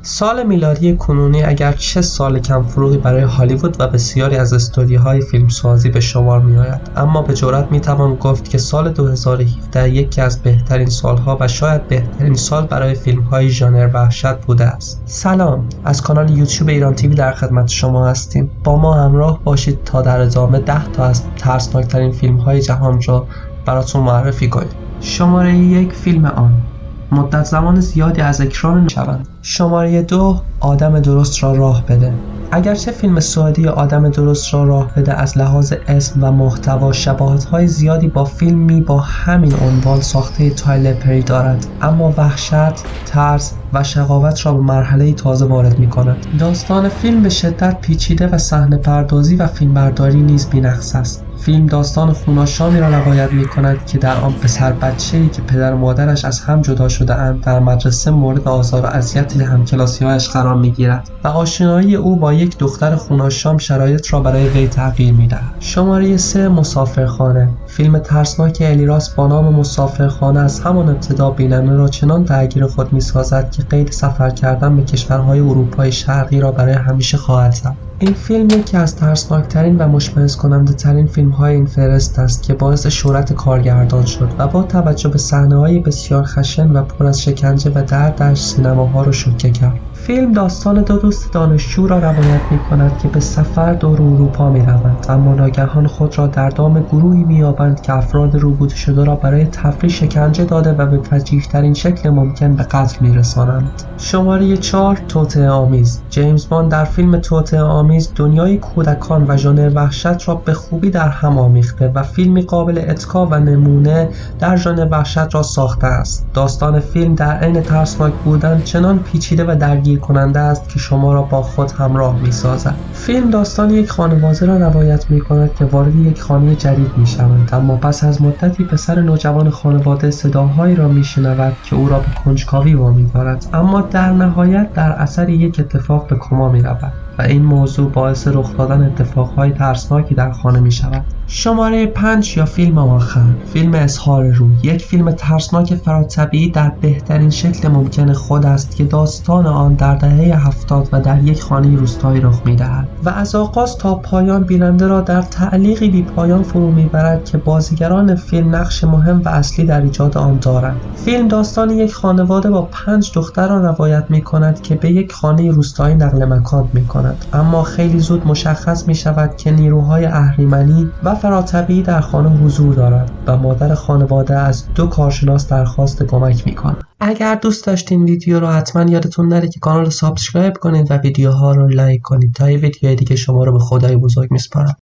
سال میلادی کنونی اگرچه سال کم فروغی برای هالیوود و بسیاری از استودیوهای فیلمسازی به شمار می‌آید، اما به جرئت می‌توان گفت که سال 2017 یکی از بهترین سالها و شاید بهترین سال برای فیلم‌های ژانر وحشت بوده است. سلام، از کانال یوتیوب ایران تیوی در خدمت شما هستیم. با ما همراه باشید تا در ادامه 10 تا از ترسناکترین فیلم‌های جهان را براتون معرفی کنیم. شماره 1 فیلم آن مدت زمان زیادی از اکران نمی‌شوند. شماره 2 آدم درست را راه بده. اگرچه فیلم سعودی آدم درست را راه بده از لحاظ اسم و محتوا شباهت‌های زیادی با فیلمی با همین عنوان ساخته تایلر پری دارد، اما وحشت، ترس و شقاوت را به مرحله تازه وارد می‌کند. داستان فیلم به شدت پیچیده و صحنه‌پردازی و فیلمبرداری نیز بی‌نقص است. فیلم داستان خوناشامی را روایت می‌کند که در آن پسر بچه‌ای که پدر و مادرش از هم جدا شده‌اند در مدرسه مورد آزار و اذیت همکلاسی‌هایش قرار می‌گیرد و آشنایی او با یک دختر خوناشام شرایط را برای وی تغییر می‌دهد. شماره 3 مسافرخانه. فیلم ترسناک الیراس با نام مسافرخانه از همان ابتدا بیننده را چنان درگیر خود می‌سازد که قید سفر کردن به کشورهای اروپای شرقی را برای همیشه خواهد زد. این فیلم یکی از ترسناکترین و مشمئز کننده ترین فیلم‌های این فهرست است که باعث شهرت کارگردان شد و با توجه به صحنه‌های بسیار خشن و پر از شکنجه و درد در سینماها را شوکه کرد. فیلم داستان دو دوست دانشجو را روایت می‌کند که به سفر دور اروپا می‌روند، اما ناگهان خود را در دام گروهی می‌یابند که افراد روبوده شده را برای تفریح شکنجه داده و به فجیع‌ترین شکل ممکن به قتل می‌رسانند. شماره 4 توطئه آمیز. جیمز باند در فیلم توطئه آمیز دنیای کودکان و ژانر وحشت را به خوبی در هم آمیخته و فیلمی قابل اتکا و نمونه در ژانر وحشت را ساخته است. داستان فیلم در عین ترسناک بودن چنان پیچیده و درگیر کننده است که شما را با خود همراه می‌سازد. فیلم داستان یک خانواده را روایت می‌کند که وارد یک خانه جدید می‌شوند، اما پس از مدتی پسر نوجوان خانواده صداهایی را می‌شنود که او را به کنجکاوی وامی‌دارد، اما در نهایت در اثر یک اتفاق به کما می‌رود و این موضوع باعث رخ دادن اتفاقهای ترسناکی در خانه می‌شود. شماره 5 یا فیلم آخر. فیلم اظهار روح. یک فیلم ترسناک فراتبیعی در بهترین شکل ممکن خود است که داستان آن در دهه 70 و در یک خانه روستایی رخ می‌دهد و از آغاز تا پایان بیننده را در تعلیقی بی پایان فرو می‌برد که بازیگران فیلم نقش مهم و اصلی در ایجاد آن دارند. فیلم داستان یک خانواده با 5 دختر را روایت می‌کند که به یک خانه روستایی نقل مکان می‌کنند، اما خیلی زود مشخص می‌شود که نیروهای اهریمنی و فراتبیعی در خانه حضور دارد و مادر خانواده از 2 کارشناس درخواست کمک می‌کند. اگر دوست داشتین ویدیو رو حتما یادتون نره که کانال رو سابسکرایب کنید و ویدیوها رو لایک کنید تا یه ویدیوی دیگه شما رو به خدای بزرگ میسپارم.